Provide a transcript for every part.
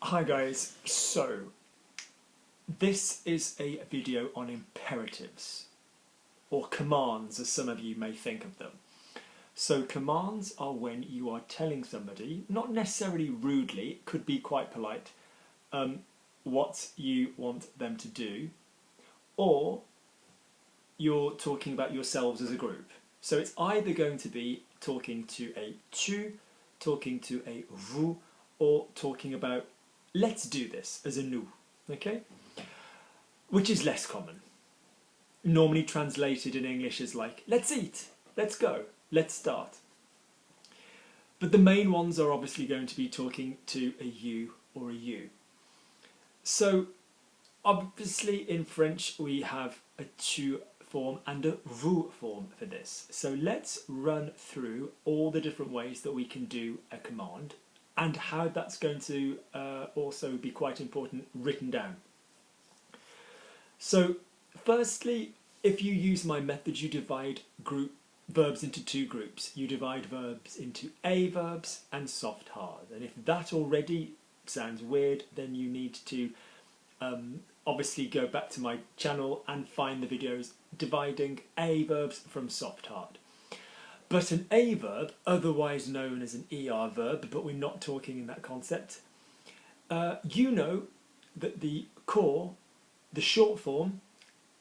Hi guys, so this is a video on imperatives, or commands as some of you may think of them. So commands are when you are telling somebody, not necessarily rudely, it could be quite polite, what you want them to do, or you're talking about yourselves as a group. So it's either going to be talking to a tu, talking to a vous, or talking about let's do this as a nous, okay? Which is less common. Normally translated in English as like, let's eat, let's go, let's start. But the main ones are obviously going to be talking to a you or a you. So obviously in French we have a tu form and a vous form for this. So let's run through all the different ways that we can do a command and how that's going to also be quite important written down. So firstly, if you use my method, you divide verbs into two groups. You divide verbs into a verbs and soft hard. And if that already sounds weird, then you need to obviously go back to my channel and find the videos dividing a verbs from soft hard. But an a verb, otherwise known as an er verb, but we're not talking in that concept, you know that the core, the short form,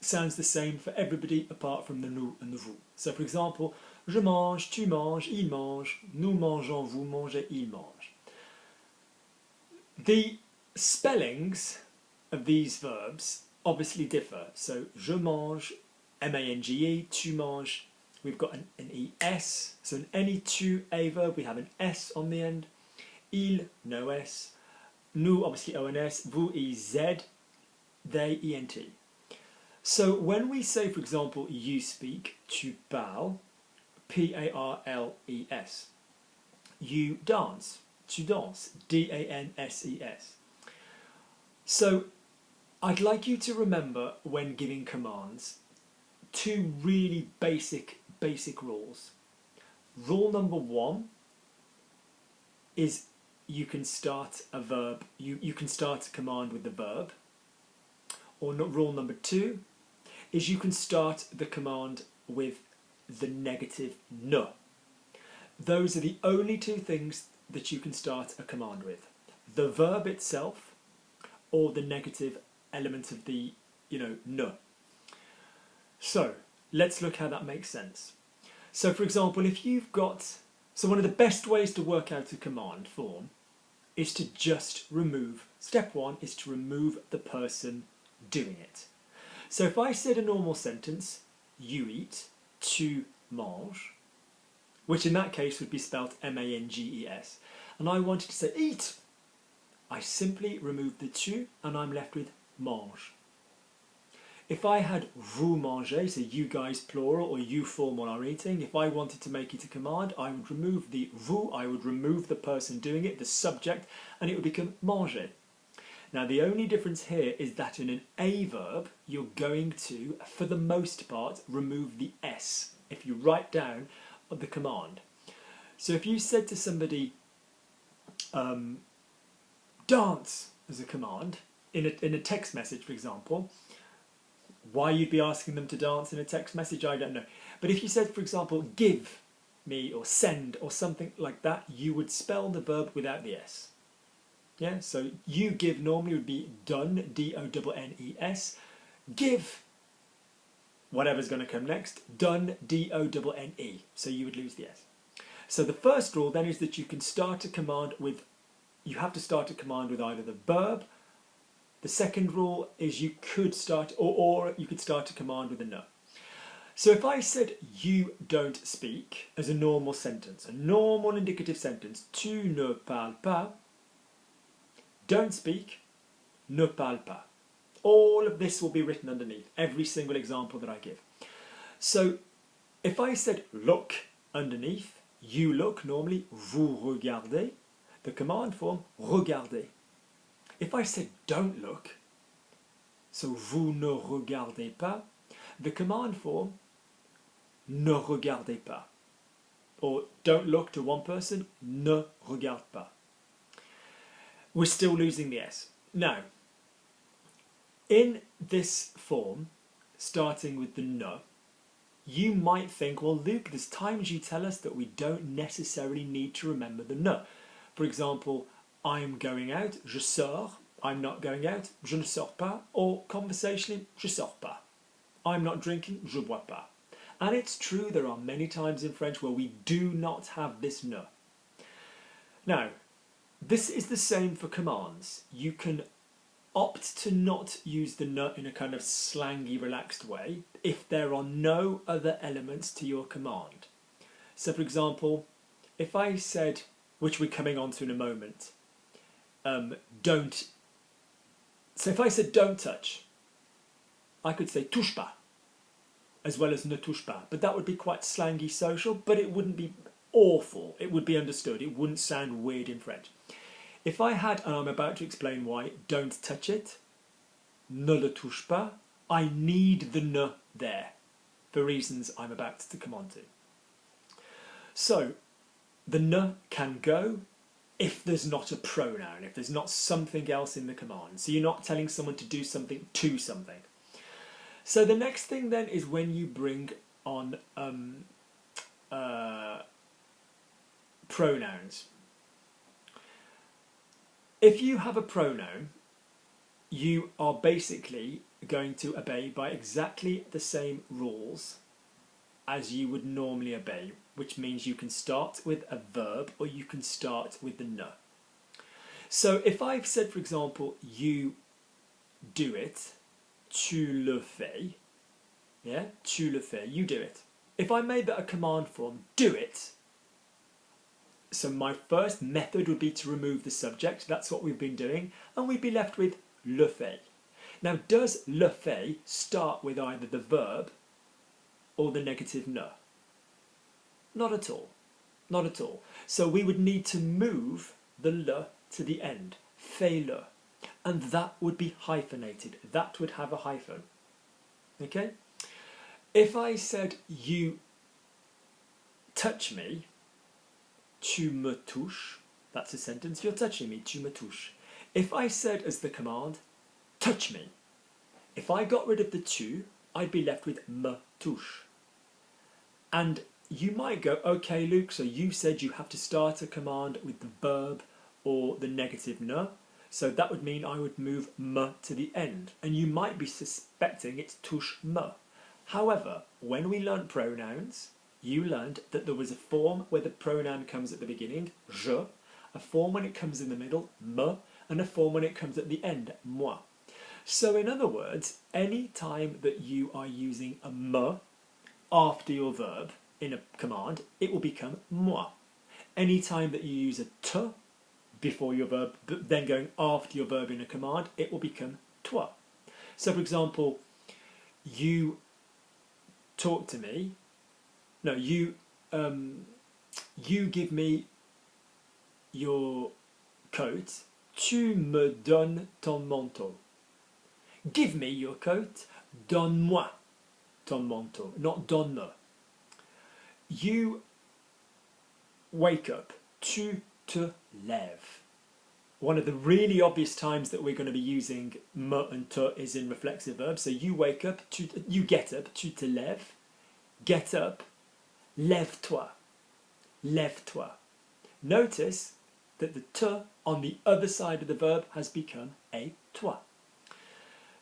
sounds the same for everybody apart from the nous and the vous. So for example, je mange, tu manges, il mange, nous mangeons, vous mangez, il mange. The spellings of these verbs obviously differ. So je mange, mange, tu manges, we've got an es, so in any tu a verb we have an s on the end, il, no s, nous obviously ons, vous, ez, they, ent. So when we say, for example, you speak, tu parles, p-a-r-l-e-s, you dance, tu danses, d-a-n-s-e-s. So I'd like you to remember when giving commands two really basic rules. Rule number one is you can start a verb, you can start a command with the verb. Or rule number two is you can start the command with the negative ne. Those are the only two things that you can start a command with. The verb itself or the negative element of the, ne. So let's look how that makes sense. So for example, if you've got, so one of the best ways to work out a command form is to just remove, step one is to remove the person doing it. So if I said a normal sentence, you eat, tu manges, which in that case would be spelled M-A-N-G-E-S, and I wanted to say eat, I simply remove the tu and I'm left with mange. If I had vous mangez, so you guys plural or you formal are eating, if I wanted to make it a command, I would remove the vous, I would remove the person doing it, the subject, and it would become mangez. Now the only difference here is that in an a verb, you're going to, for the most part, remove the s if you write down the command. So if you said to somebody, dance as a command, in a text message for example, why you'd be asking them to dance in a text message, I don't know. But if you said, for example, give me or send or something like that, you would spell the verb without the s. Yeah, so you give normally would be donne, D-O-N-N-E-S. Give, whatever's going to come next, donne, D-O-N-N-E. So you would lose the s. So the first rule then is that you can start a command with, you have to start a command with either the verb. The second rule is you could start, or you could start a command with a ne. So if I said you don't speak as a normal sentence, a normal indicative sentence, tu ne parles pas, don't speak, ne parle pas. All of this will be written underneath, every single example that I give. So if I said look underneath, you look normally, vous regardez, the command form, regardez. If I said don't look, so vous ne regardez pas, the command form, ne regardez pas. Or don't look to one person, ne regarde pas. we're still losing the S. Now, in this form, starting with the ne, you might think, well, Luke, there's times you tell us that we don't necessarily need to remember the ne. For example, I'm going out, je sors. I'm not going out, je ne sors pas. Or conversationally, je sors pas. I'm not drinking, je bois pas. And it's true, there are many times in French where we do not have this ne. Now, this is the same for commands. You can opt to not use the ne in a kind of slangy, relaxed way if there are no other elements to your command. So, for example, if I said, which we're coming on to in a moment, don't. So if I said don't touch, I could say touche pas, as well as ne touche pas. But that would be quite slangy social, but it wouldn't be awful. It would be understood. It wouldn't sound weird in French. If I had, and I'm about to explain why, don't touch it, ne le touche pas, I need the ne there for reasons I'm about to come on to. So, the ne can go if there's not a pronoun, if there's not something else in the command. So you're not telling someone to do something to something. So the next thing then is when you bring on pronouns. If you have a pronoun, you are basically going to obey by exactly the same rules as you would normally obey, which means you can start with a verb or you can start with the ne. So if I've said, for example, you do it, tu le fais, yeah, tu le fais, you do it. If I made that a command form, do it, so my first method would be to remove the subject, that's what we've been doing, and we'd be left with le fait. Now, does le fait start with either the verb or the negative ne? Not at all. Not at all. So we would need to move the le to the end, fais-le, and that would be hyphenated. That would have a hyphen. Okay? If I said you touch me, tu me touches, that's a sentence, you're touching me, tu me touches. If I said as the command, touch me, if I got rid of the tu, I'd be left with me touche. And you might go, okay, Luke, so you said you have to start a command with the verb or the negative ne, so that would mean I would move me to the end, and you might be suspecting it's touche me. However, when we learnt pronouns, you learned that there was a form where the pronoun comes at the beginning, je, a form when it comes in the middle, me, and a form when it comes at the end, moi. So in other words, any time that you are using a me after your verb in a command, it will become moi. Any time that you use a te before your verb, but then going after your verb in a command, it will become toi. So for example, you talk to me, no, you give me your coat, tu me donnes ton manteau. Give me your coat, donne-moi ton manteau, not donne-me. You wake up, tu te lèves. One of the really obvious times that we're going to be using me and te is in reflexive verbs. So you wake up, you get up, tu te lèves, get up, lève-toi, lève-toi. Notice that the te on the other side of the verb has become a toi.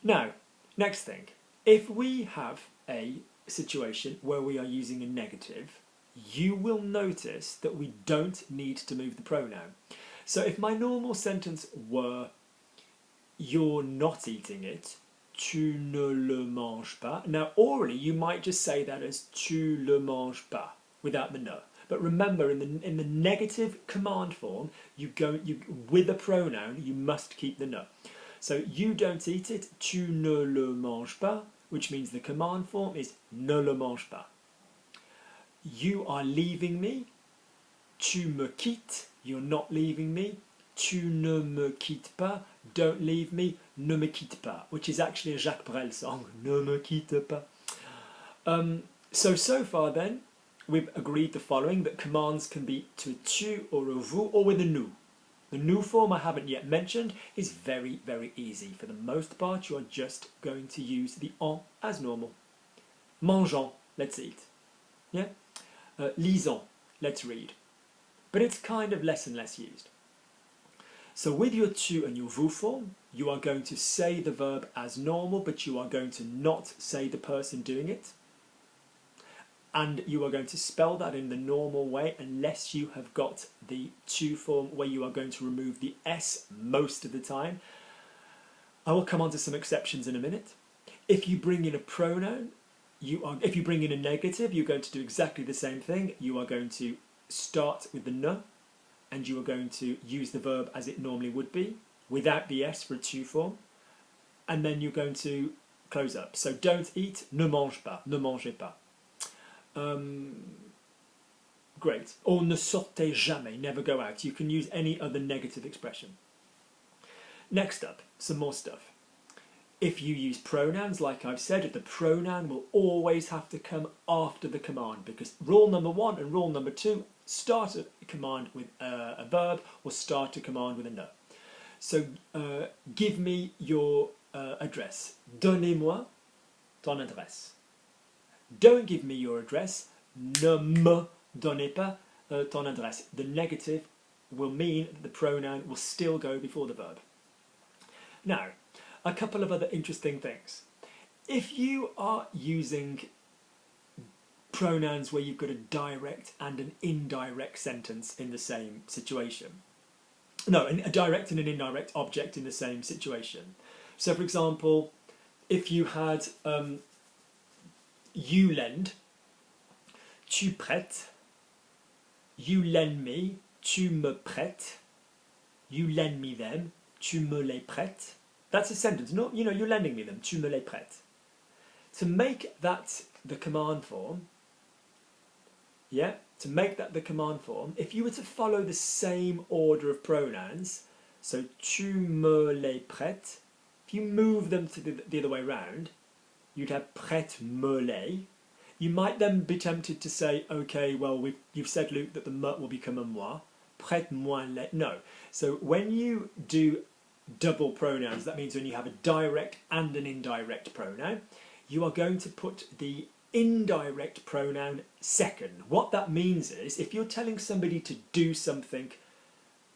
Now, next thing, if we have a situation where we are using a negative, you will notice that we don't need to move the pronoun. So if my normal sentence were, you're not eating it, tu ne le manges pas. Now orally you might just say that as tu le manges pas without the ne. But remember, in the negative command form, with a pronoun you must keep the ne. So you don't eat it, tu ne le manges pas, which means the command form is ne le mange pas. You are leaving me, tu me quittes, you're not leaving me, tu ne me quittes pas, don't leave me, ne me quitte pas, which is actually a Jacques Brel song, ne me quitte pas. So far then, we've agreed the following, that commands can be to a tu or a vous or with a nous. The new form I haven't yet mentioned is very, very easy. For the most part, you are just going to use the en as normal. Mangeons, let's eat. Yeah? Lisons, let's read. But it's kind of less and less used. So with your tu and your vous form, you are going to say the verb as normal, but you are going to not say the person doing it. And you are going to spell that in the normal way unless you have got the tu form where you are going to remove the S most of the time. I will come on to some exceptions in a minute. If you bring in a pronoun, if you bring in a negative, you're going to do exactly the same thing. You are going to start with the ne, and you are going to use the verb as it normally would be, without the S for a tu form, and then you're going to close up. So don't eat, ne mange pas, ne mangez pas. Great. Or ne sortez jamais, never go out. You can use any other negative expression. Next up, some more stuff. If you use pronouns, like I've said, the pronoun will always have to come after the command, because rule number 1 and rule number 2, start a command with a verb or start a command with a ne. So give me your address. Donnez-moi ton adresse. Don't give me your address. Ne me donnez pas ton adresse. The negative will mean that the pronoun will still go before the verb. Now, a couple of other interesting things. If you are using pronouns where you've got a direct and an indirect sentence in the same situation. No, a direct and an indirect object in the same situation. So, for example, if you had you lend, tu prêtes, you lend me, tu me prêtes, you lend me them, tu me les prêtes. That's a sentence, not, you know, you're lending me them, tu me les prêtes. To make that the command form, yeah, to make that the command form, if you were to follow the same order of pronouns, so tu me les prêtes, if you move them to the other way round, you'd have prête me les. You might then be tempted to say, okay, well, you've said, Luke, that the me will become a moi. Prête-moi les. No. So when you do double pronouns, that means when you have a direct and an indirect pronoun, you are going to put the indirect pronoun second. What that means is, if you're telling somebody to do something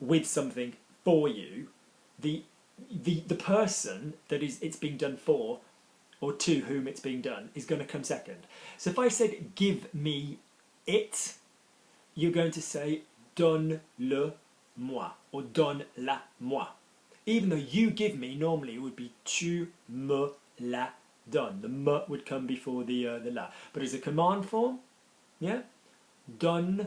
with something for you, the person that it's being done for, or to whom it's being done, is going to come second. So if I said give me it, you're going to say donne-le-moi or donne-la-moi. Even though you give me, normally it would be tu me la donnes. The me would come before the la. But as a command form, yeah, donne-le-moi.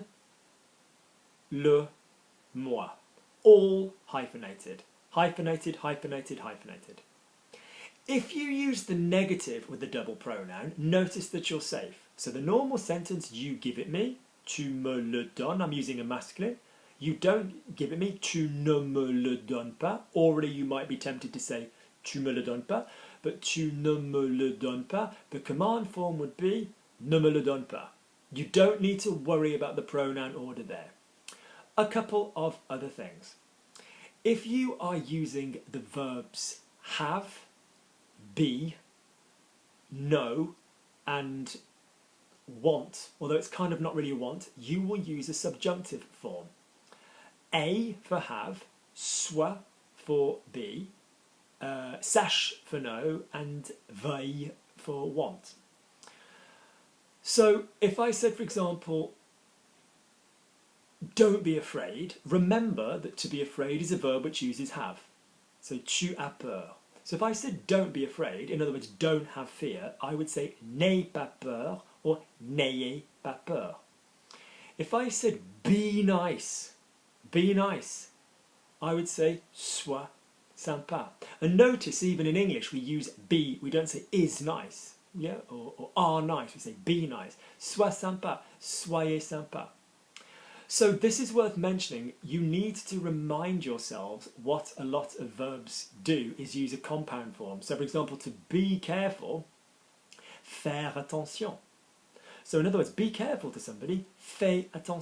All hyphenated. Hyphenated, hyphenated, hyphenated. If you use the negative with the double pronoun, notice that you're safe. So the normal sentence, you give it me, tu me le donnes, I'm using a masculine. You don't give it me, tu ne me le donnes pas. Already you might be tempted to say, tu me le donnes pas, but tu ne me le donnes pas. The command form would be, ne me le donne pas. You don't need to worry about the pronoun order there. A couple of other things. If you are using the verbs have, be, know, and want, although it's kind of not really a want, you will use a subjunctive form. A for have, soit for be, sache for know, and veuille for want. So if I said, for example, don't be afraid, remember that to be afraid is a verb which uses have. So tu as peur. So if I said don't be afraid, in other words, don't have fear, I would say n'aie pas peur or n'ayez pas peur. If I said be nice, I would say sois sympa. And notice even in English we use be, we don't say is nice, yeah, or are nice, we say be nice. Sois sympa, soyez sympa. So this is worth mentioning. You need to remind yourselves what a lot of verbs do is use a compound form. So for example, to be careful, faire attention. So in other words, be careful to somebody, fais attention.